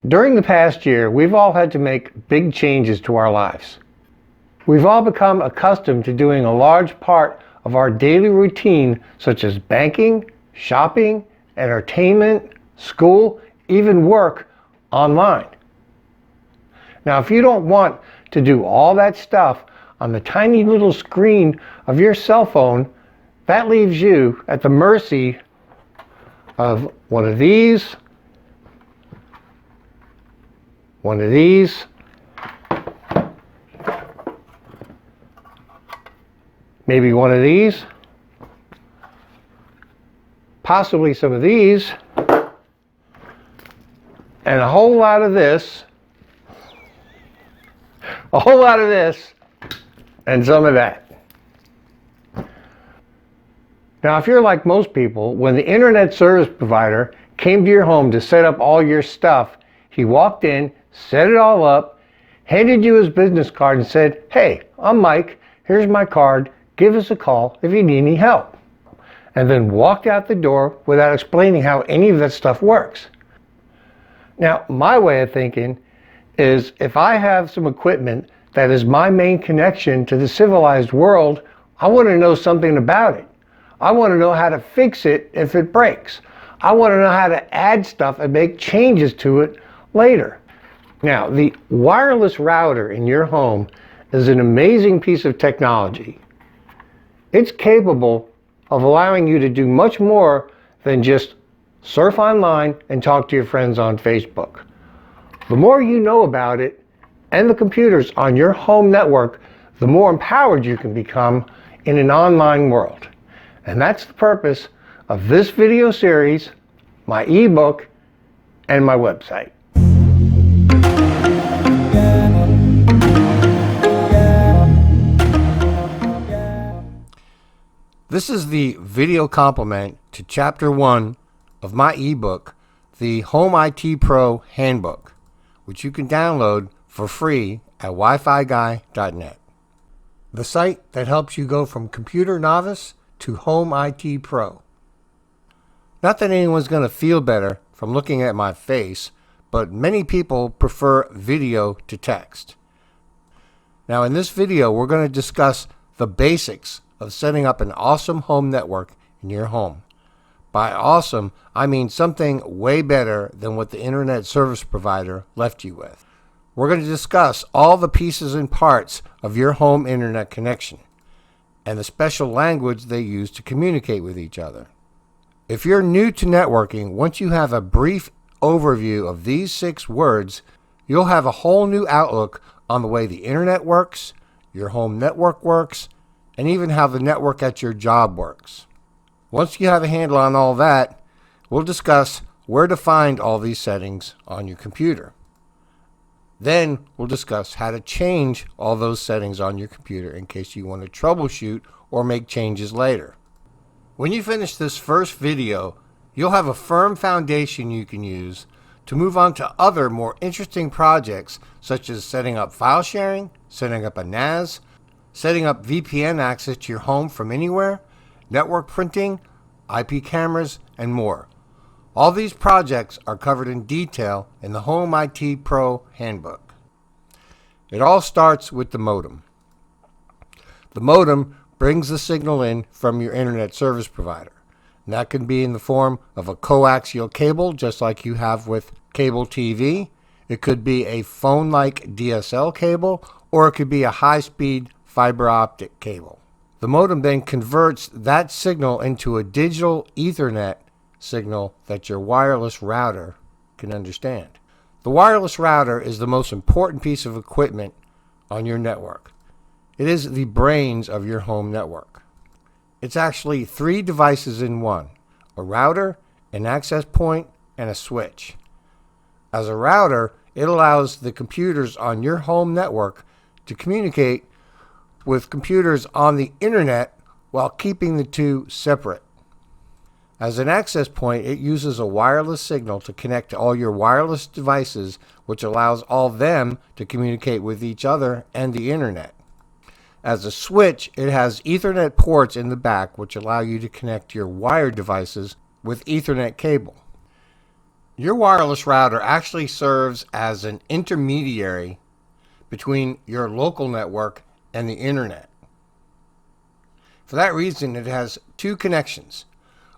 During the past year, we've all had to make big changes to our lives. We've all become accustomed to doing a large part of our daily routine, such as banking, shopping, entertainment, school, even work, online. Now, if you don't want to do all that stuff on the tiny little screen of your cell phone, that leaves you at the mercy of one of these, maybe one of these, possibly some of these, and a whole lot of this, and some of that. Now, if you're like most people, when the internet service provider came to your home to set up all your stuff, he walked in, set it all up, handed you his business card and said, "Hey, I'm Mike, here's my card, give us a call if you need any help." And then walked out the door without explaining how any of that stuff works. Now, my way of thinking is if I have some equipment that is my main connection to the civilized world, I want to know something about it. I want to know how to fix it if it breaks. I want to know how to add stuff and make changes to it later. Now, the wireless router in your home is an amazing piece of technology. It's capable of allowing you to do much more than just surf online and talk to your friends on Facebook. The more you know about it and the computers on your home network, the more empowered you can become in an online world. And that's the purpose of this video series, my ebook, and my website. This is the video complement to Chapter 1 of my ebook, the Home IT Pro Handbook, which you can download for free at wifiguy.net. The site that helps you go from computer novice to home IT pro. Not that anyone's going to feel better from looking at my face, but many people prefer video to text. Now, in this video, we're going to discuss the basics of setting up an awesome home network in your home. By awesome, I mean something way better than what the internet service provider left you with. We're going to discuss all the pieces and parts of your home internet connection and the special language they use to communicate with each other. If you're new to networking, once you have a brief overview of these 6 words, you'll have a whole new outlook on the way the internet works, your home network works, and even how the network at your job works. Once you have a handle on all that, we'll discuss where to find all these settings on your computer. Then we'll discuss how to change all those settings on your computer in case you want to troubleshoot or make changes later. When you finish this first video, you'll have a firm foundation you can use to move on to other more interesting projects, such as setting up file sharing, setting up a NAS, setting up VPN access to your home from anywhere, network printing, IP cameras, and more. All these projects are covered in detail in the Home IT Pro Handbook. It all starts with the modem. The modem brings the signal in from your internet service provider. And that can be in the form of a coaxial cable, just like you have with cable TV. It could be a phone-like DSL cable, or it could be a high-speed fiber optic cable. The modem then converts that signal into a digital Ethernet signal that your wireless router can understand. The wireless router is the most important piece of equipment on your network. It is the brains of your home network. It's actually 3 devices in one: a router, an access point, and a switch. As a router, it allows the computers on your home network to communicate with computers on the internet while keeping the two separate. As an access point, it uses a wireless signal to connect to all your wireless devices, which allows all of them to communicate with each other and the internet. As a switch, it has Ethernet ports in the back, which allow you to connect your wired devices with Ethernet cable. Your wireless router actually serves as an intermediary between your local network and the internet. For that reason, it has two connections,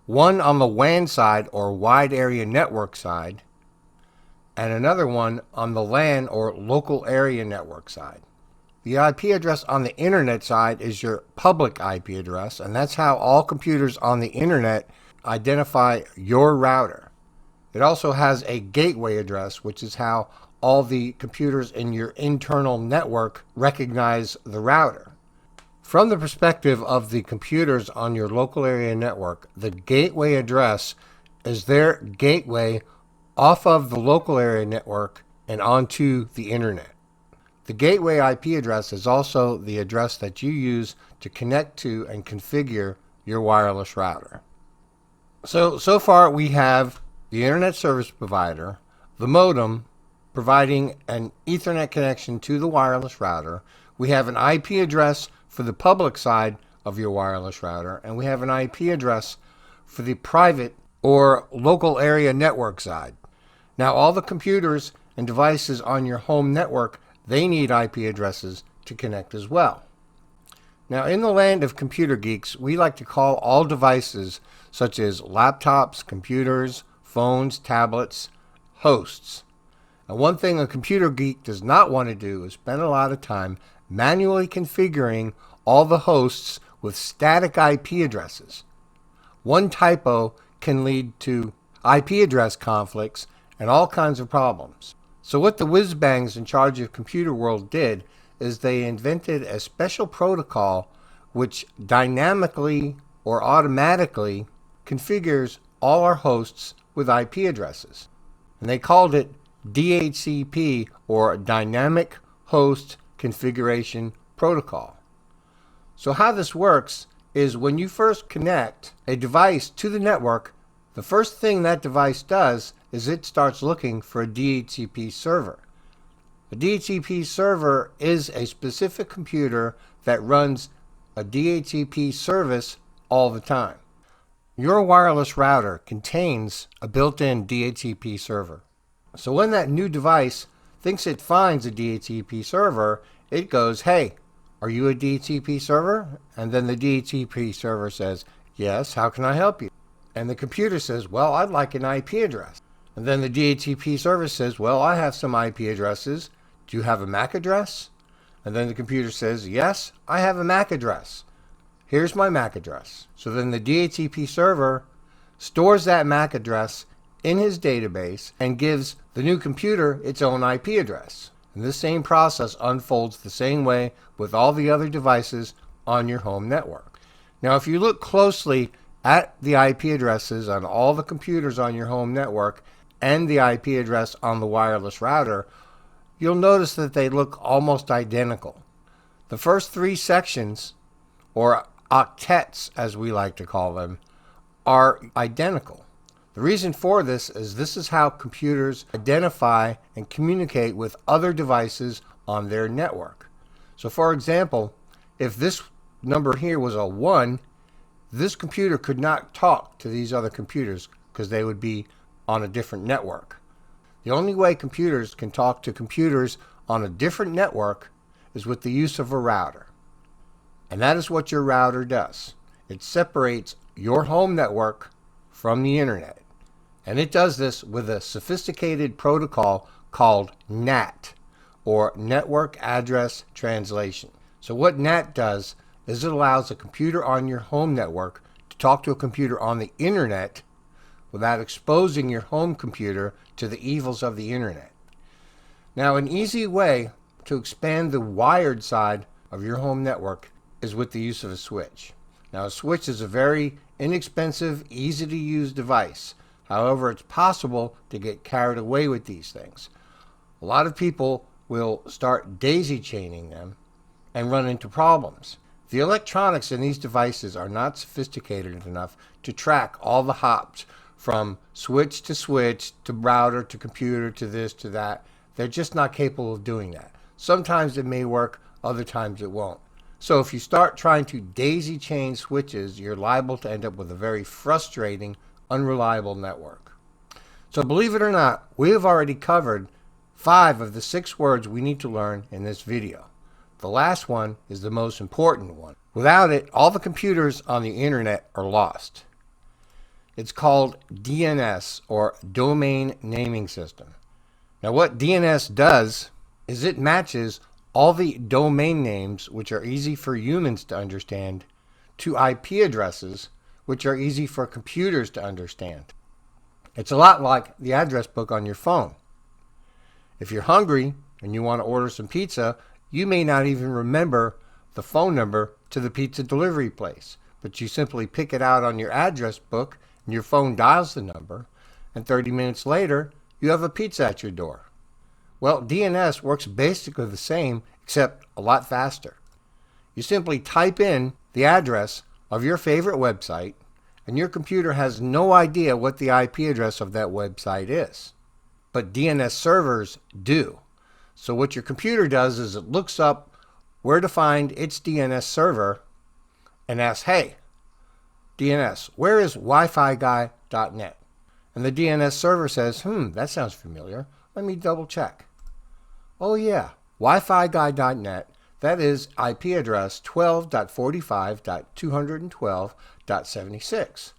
one on the WAN side or wide area network side, and another one on the LAN or local area network side. The IP address on the internet side is your public IP address, and that's how all computers on the internet identify your router. It also has a gateway address, which is how all the computers in your internal network recognize the router. From the perspective of the computers on your local area network, the gateway address is their gateway off of the local area network and onto the internet. The gateway IP address is also the address that you use to connect to and configure your wireless router. So far we have the internet service provider, the modem, providing an Ethernet connection to the wireless router. We have an IP address for the public side of your wireless router, and we have an IP address for the private or local area network side. Now, all the computers and devices on your home network, they need IP addresses to connect as well. Now, in the land of computer geeks, we like to call all devices such as laptops, computers, phones, tablets, hosts. And one thing a computer geek does not want to do is spend a lot of time manually configuring all the hosts with static IP addresses. One typo can lead to IP address conflicts and all kinds of problems. So what the whiz-bangs in charge of computer world did is they invented a special protocol which dynamically or automatically configures all our hosts with IP addresses. And they called it DHCP, or Dynamic Host Configuration Protocol. So how this works is when you first connect a device to the network, the first thing that device does is it starts looking for a DHCP server. A DHCP server is a specific computer that runs a DHCP service all the time. Your wireless router contains a built-in DHCP server. So when that new device thinks it finds a DHCP server, it goes, "Hey, are you a DHCP server?" And then the DHCP server says, "Yes, how can I help you?" And the computer says, "Well, I'd like an IP address." And then the DHCP server says, "Well, I have some IP addresses. Do you have a MAC address?" And then the computer says, "Yes, I have a MAC address. Here's my MAC address." So then the DHCP server stores that MAC address in his database and gives the new computer its own IP address. And this same process unfolds the same way with all the other devices on your home network. Now, if you look closely at the IP addresses on all the computers on your home network and the IP address on the wireless router, you'll notice that they look almost identical. The first three sections, or octets as we like to call them, are identical. The reason for this is how computers identify and communicate with other devices on their network. So for example, if this number here was a 1, this computer could not talk to these other computers because they would be on a different network. The only way computers can talk to computers on a different network is with the use of a router. And that is what your router does. It separates your home network from the internet. And it does this with a sophisticated protocol called NAT, or Network Address Translation. So what NAT does is it allows a computer on your home network to talk to a computer on the internet without exposing your home computer to the evils of the internet. Now, an easy way to expand the wired side of your home network is with the use of a switch. Now, a switch is a very inexpensive, easy to use device. However, it's possible to get carried away with these things. A lot of people will start daisy chaining them and run into problems. The electronics in these devices are not sophisticated enough to track all the hops from switch to router to computer to this to that. They're just not capable of doing that. Sometimes it may work, other times it won't. So if you start trying to daisy chain switches, you're liable to end up with a very frustrating, unreliable network. So believe it or not, we have already covered 5 of the 6 words we need to learn in this video. The last one is the most important one. Without it, all the computers on the internet are lost. It's called DNS, or Domain Naming System. Now what DNS does is it matches all the domain names, which are easy for humans to understand, to IP addresses, which are easy for computers to understand. It's a lot like the address book on your phone. If you're hungry and you want to order some pizza, you may not even remember the phone number to the pizza delivery place, but you simply pick it out on your address book and your phone dials the number, and 30 minutes later, you have a pizza at your door. Well, DNS works basically the same, except a lot faster. You simply type in the address of your favorite website, and your computer has no idea what the IP address of that website is. But DNS servers do. So what your computer does is it looks up where to find its DNS server and asks, hey, DNS, where is WiFiGuy.net? And the DNS server says, that sounds familiar. Let me double check. Oh yeah, WiFiGuy.net, that is IP address 12.45.212.76.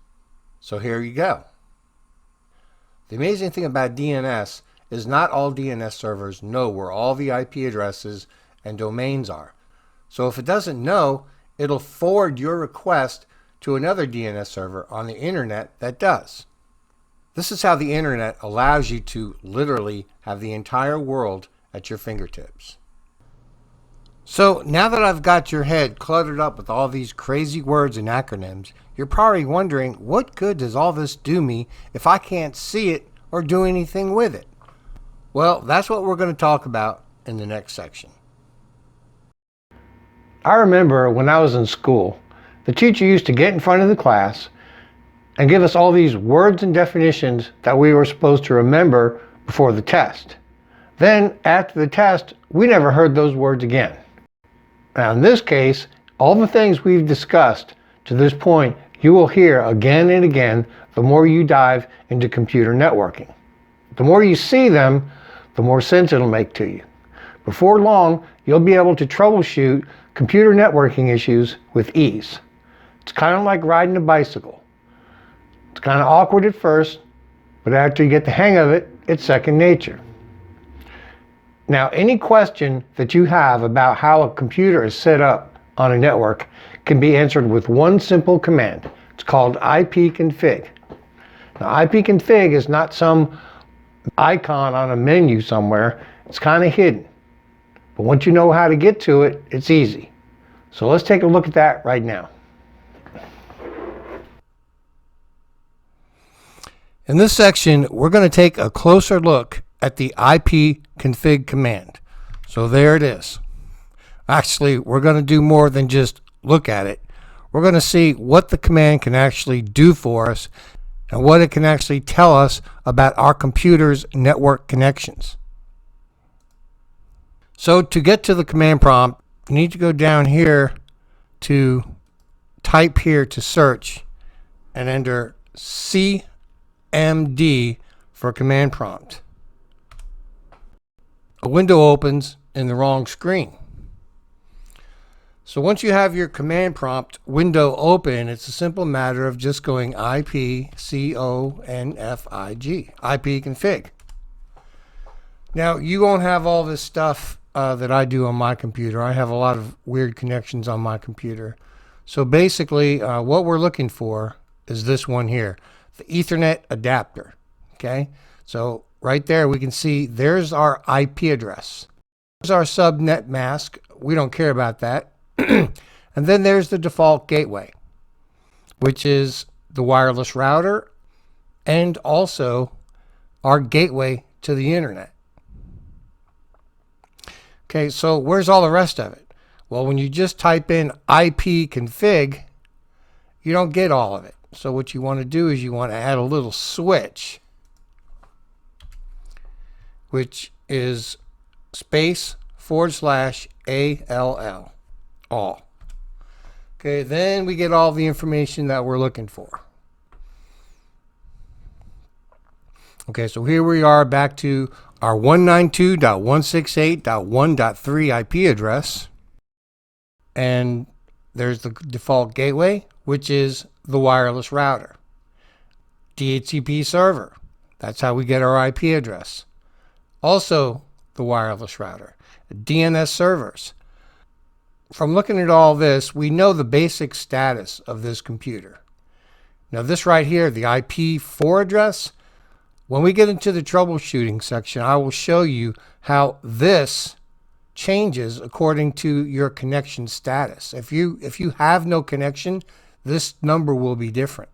So here you go. The amazing thing about DNS is not all DNS servers know where all the IP addresses and domains are. So if it doesn't know, it'll forward your request to another DNS server on the internet that does. This is how the internet allows you to literally have the entire world at your fingertips. So now that I've got your head cluttered up with all these crazy words and acronyms, you're probably wondering, what good does all this do me if I can't see it or do anything with it? Well, that's what we're going to talk about in the next section. I remember when I was in school, the teacher used to get in front of the class and give us all these words and definitions that we were supposed to remember before the test. Then, after the test, we never heard those words again. Now, in this case, all the things we've discussed to this point, you will hear again and again the more you dive into computer networking. The more you see them, the more sense it'll make to you. Before long, you'll be able to troubleshoot computer networking issues with ease. It's kind of like riding a bicycle. It's kind of awkward at first, but after you get the hang of it, it's second nature. Now, any question that you have about how a computer is set up on a network can be answered with one simple command. It's called IPCONFIG. Now, IPCONFIG is not some icon on a menu somewhere. It's kind of hidden. But once you know how to get to it, it's easy. So let's take a look at that right now. In this section, we're going to take a closer look at the IPCONFIG command. So there it is. Actually, we're going to do more than just look at it. We're going to see what the command can actually do for us and what it can actually tell us about our computer's network connections. So to get to the command prompt, you need to go down here to type here to search and enter CMD for command prompt. A window opens in the wrong screen. So once you have your command prompt window open, it's a simple matter of just going IPCONFIG, IPCONFIG. Now, you won't have all this stuff that I do on my computer. I have a lot of weird connections on my computer. So basically, what we're looking for is this one here, the Ethernet adapter. Okay, so right there we can see there's our IP address. There's our subnet mask. We don't care about that. And then there's the default gateway, which is the wireless router and also our gateway to the internet. Okay, so where's all the rest of it? Well, when you just type in IPCONFIG, you don't get all of it. So what you want to do is you want to add a little switch, which is space /ALL, all. Okay, then we get all the information that we're looking for. Okay, so here we are back to our 192.168.1.3 IP address. And there's the default gateway, which is the wireless router. DHCP server, that's how we get our IP address. Also the wireless router. DNS servers. From looking at all this, we know the basic status of this computer. Now this right here, the IP4 address, when we get into the troubleshooting section, I will show you how this changes according to your connection status. If you have no connection, this number will be different.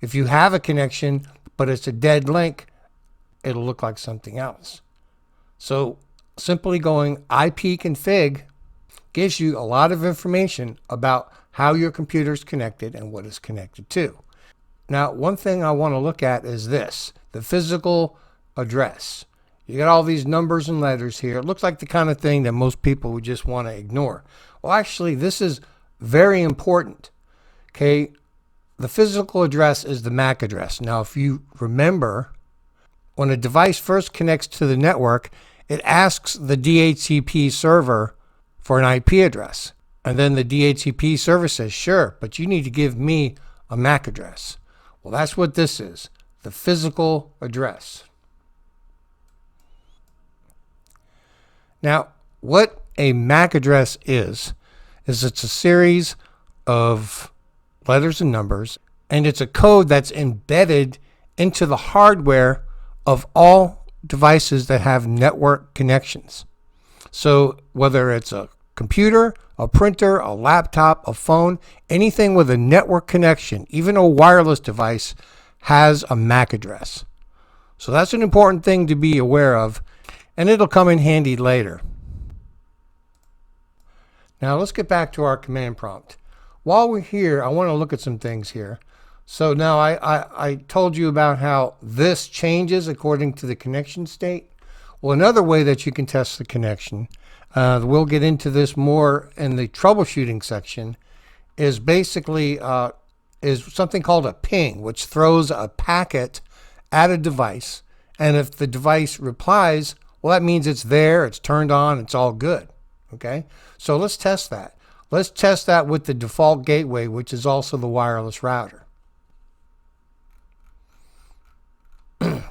If you have a connection, but it's a dead link, it'll look like something else. So simply going IPCONFIG gives you a lot of information about how your computer is connected and what it's connected to. Now, one thing I want to look at is this, the physical address. You got all these numbers and letters here. It looks like the kind of thing that most people would just want to ignore. Well, actually, this is very important. Okay, the physical address is the MAC address. Now, if you remember, when a device first connects to the network, it asks the DHCP server for an IP address. And then the DHCP server says, sure, but you need to give me a MAC address. Well, that's what this is, the physical address. Now, what a MAC address is it's a series of letters and numbers, and it's a code that's embedded into the hardware of all devices that have network connections. So whether it's a computer, a printer, a laptop, a phone, anything with a network connection, even a wireless device, has a MAC address. So that's an important thing to be aware of, and it'll come in handy later. Now let's get back to our command prompt. While we're here, I want to look at some things here. So now I told you about how this changes according to the connection state. Well, another way that you can test the connection, we'll get into this more in the troubleshooting section, is basically is something called a ping, which throws a packet at a device. And if the device replies, well, that means it's there, it's turned on, it's all good. Okay, so let's test that. Let's test that with the default gateway, which is also the wireless router.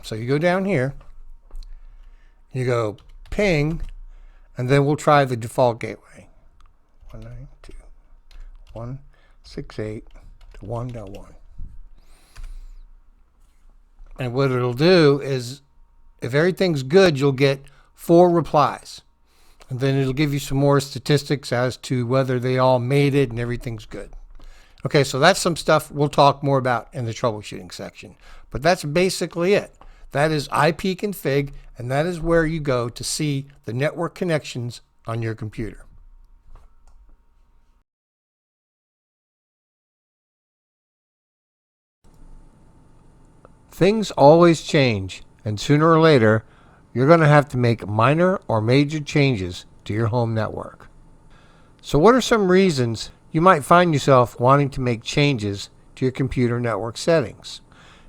So you go down here, you go ping, and then we'll try the default gateway. 192.168.1.1. And what it'll do is, if everything's good, you'll get 4 replies. And then it'll give you some more statistics as to whether they all made it and everything's good. Okay, so that's some stuff we'll talk more about in the troubleshooting section. But that's basically it. That is IPCONFIG, and that is where you go to see the network connections on your computer. Things always change, and sooner or later, you're going to have to make minor or major changes to your home network. So what are some reasons you might find yourself wanting to make changes to your computer network settings?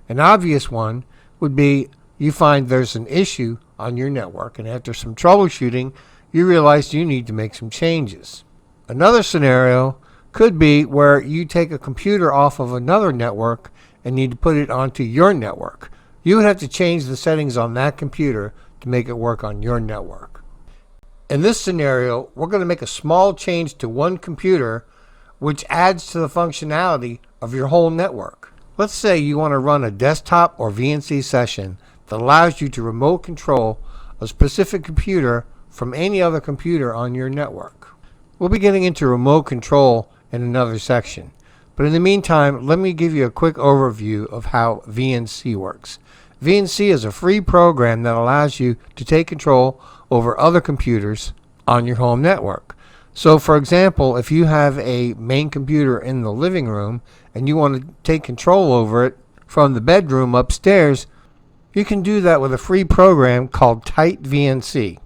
An obvious one would be you find there's an issue on your network, and after some troubleshooting, you realize you need to make some changes. Another scenario could be where you take a computer off of another network and need to put it onto your network. You would have to change the settings on that computer to make it work on your network. In this scenario, we're going to make a small change to one computer which adds to the functionality of your whole network. Let's say you want to run a desktop or VNC session that allows you to remote control a specific computer from any other computer on your network. We'll be getting into remote control in another section, but in the meantime, let me give you a quick overview of how VNC works. VNC is a free program that allows you to take control over other computers on your home network. So for example, if you have a main computer in the living room and you want to take control over it from the bedroom upstairs, you can do that with a free program called TightVNC.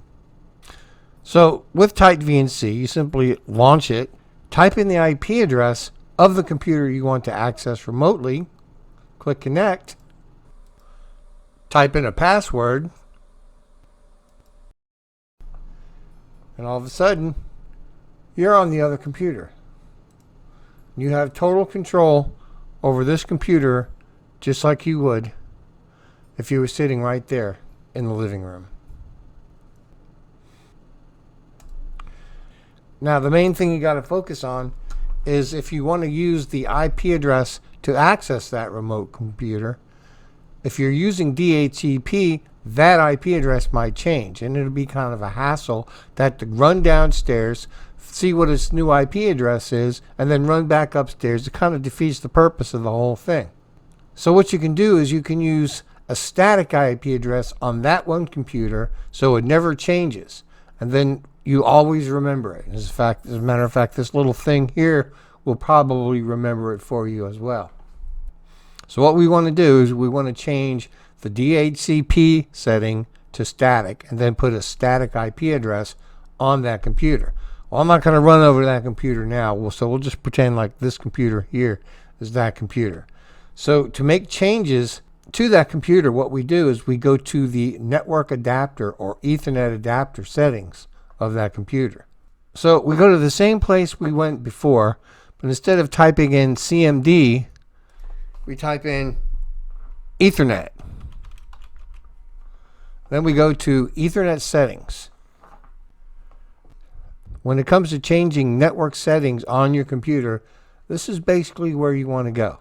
So with TightVNC, you simply launch it, type in the IP address of the computer you want to access remotely, click connect, type in a password, and all of a sudden, you're on the other computer. You have total control over this computer just like you would if you were sitting right there in the living room. Now, the main thing you got to focus on is if you want to use the IP address to access that remote computer, if you're using DHCP, that IP address might change, and it'll be kind of a hassle to run downstairs, see what its new IP address is, and then run back upstairs. It kind of defeats the purpose of the whole thing. So what you can do is you can use a static IP address on that one computer so it never changes, and then you always remember it. As a matter of fact, this little thing here will probably remember it for you as well. So what we want to do is we want to change the DHCP setting to static and then put a static IP address on that computer. Well, I'm not going to run over that computer now, so we'll just pretend like this computer here is that computer. So to make changes to that computer, what we do is we go to the network adapter or Ethernet adapter settings of that computer. So we go to the same place we went before, but instead of typing in CMD, we type in Ethernet. Then we go to Ethernet settings. When it comes to changing network settings on your computer, this is basically where you want to go.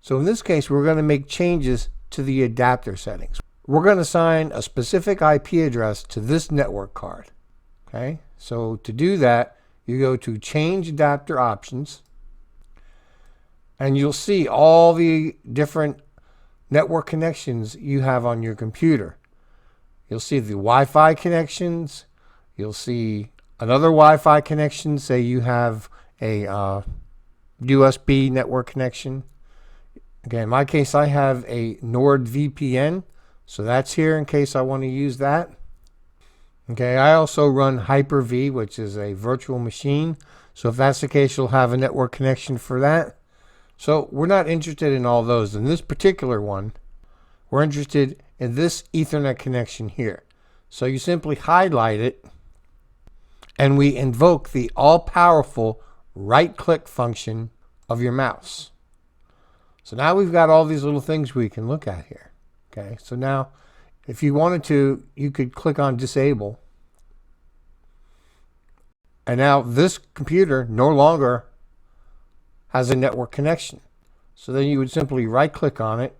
So in this case, we're going to make changes to the adapter settings. We're going to assign a specific IP address to this network card. Okay, so to do that, you go to Change Adapter Options, and you'll see all the different network connections you have on your computer. You'll see the Wi-Fi connections. You'll see another Wi-Fi connection. Say you have a USB network connection. Okay, in my case, I have a NordVPN, so that's here in case I want to use that. Okay, I also run Hyper-V, which is a virtual machine. So if that's the case, you'll have a network connection for that. So we're not interested in all those. In this particular one, we're interested in this Ethernet connection here. So you simply highlight it, and we invoke the all-powerful right-click function of your mouse. So now we've got all these little things we can look at here. Okay, so now if you wanted to, you could click on Disable. And now this computer no longer has a network connection. So then you would simply right-click on it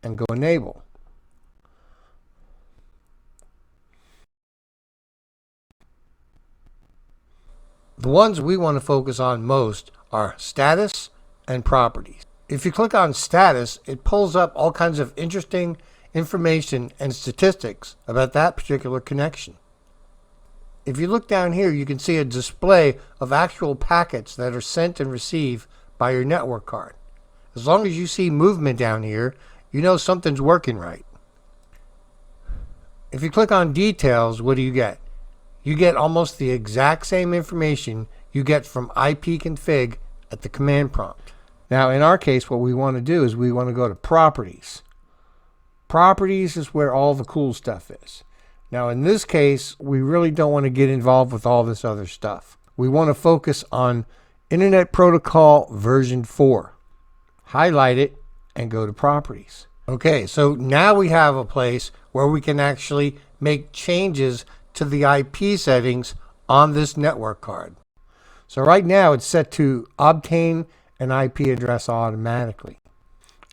and go Enable. The ones we want to focus on most are Status and Properties. If you click on Status, it pulls up all kinds of interesting information and statistics about that particular connection. If you look down here, you can see a display of actual packets that are sent and received by your network card. As long as you see movement down here, you know something's working right. If you click on Details, what do you get? You get almost the exact same information you get from IPCONFIG at the command prompt. Now, in our case, what we want to do is we want to go to Properties. Properties is where all the cool stuff is. Now, in this case, we really don't want to get involved with all this other stuff. We want to focus on Internet Protocol version 4. Highlight it and go to Properties. Okay, so now we have a place where we can actually make changes to the IP settings on this network card. So right now it's set to obtain an IP address automatically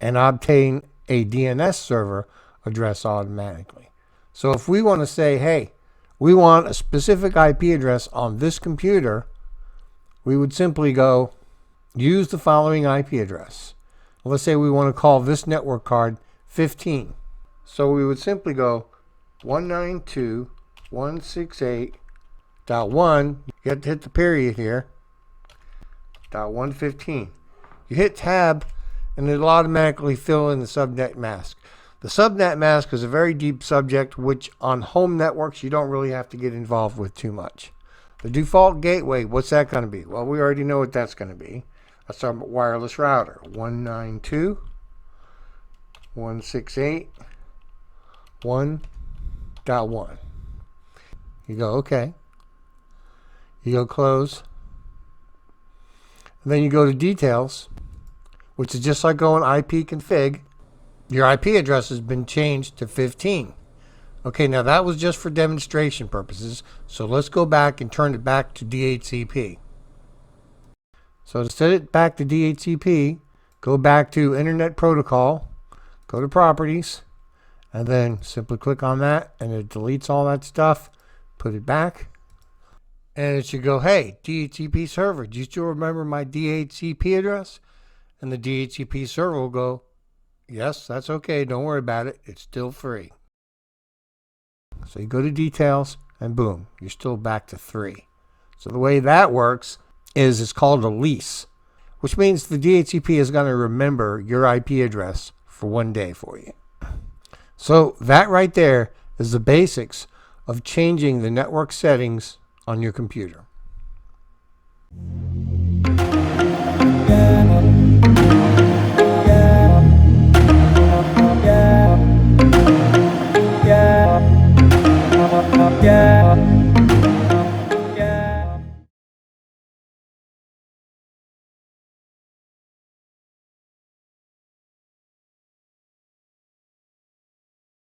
and obtain a DNS server address automatically. So if we want to say, hey, we want a specific IP address on this computer, we would simply go use the following IP address. Let's say we want to call this network card 15. So we would simply go 192.168.1. You have to hit the period here. .115. You hit tab and it'll automatically fill in the subnet mask. The subnet mask is a very deep subject which on home networks you don't really have to get involved with too much. The default gateway, what's that going to be? Well, we already know what that's going to be. That's our wireless router. 192.168.1. 1.1. You go OK. You go close. And then you go to details, which is just like going IPCONFIG. Your IP address has been changed to 15. Okay, now that was just for demonstration purposes. So let's go back and turn it back to DHCP. So to set it back to DHCP, go back to Internet Protocol, go to Properties, and then simply click on that, and it deletes all that stuff. Put it back, and it should go, hey, DHCP server, do you still remember my DHCP address? And the DHCP server will go, yes, that's okay, don't worry about it, it's still free. So you go to details, and boom, you're still back to 3. So the way that works is it's called a lease, which means the DHCP is going to remember your IP address for 1 day for you. So that right there is the basics of changing the network settings on your computer.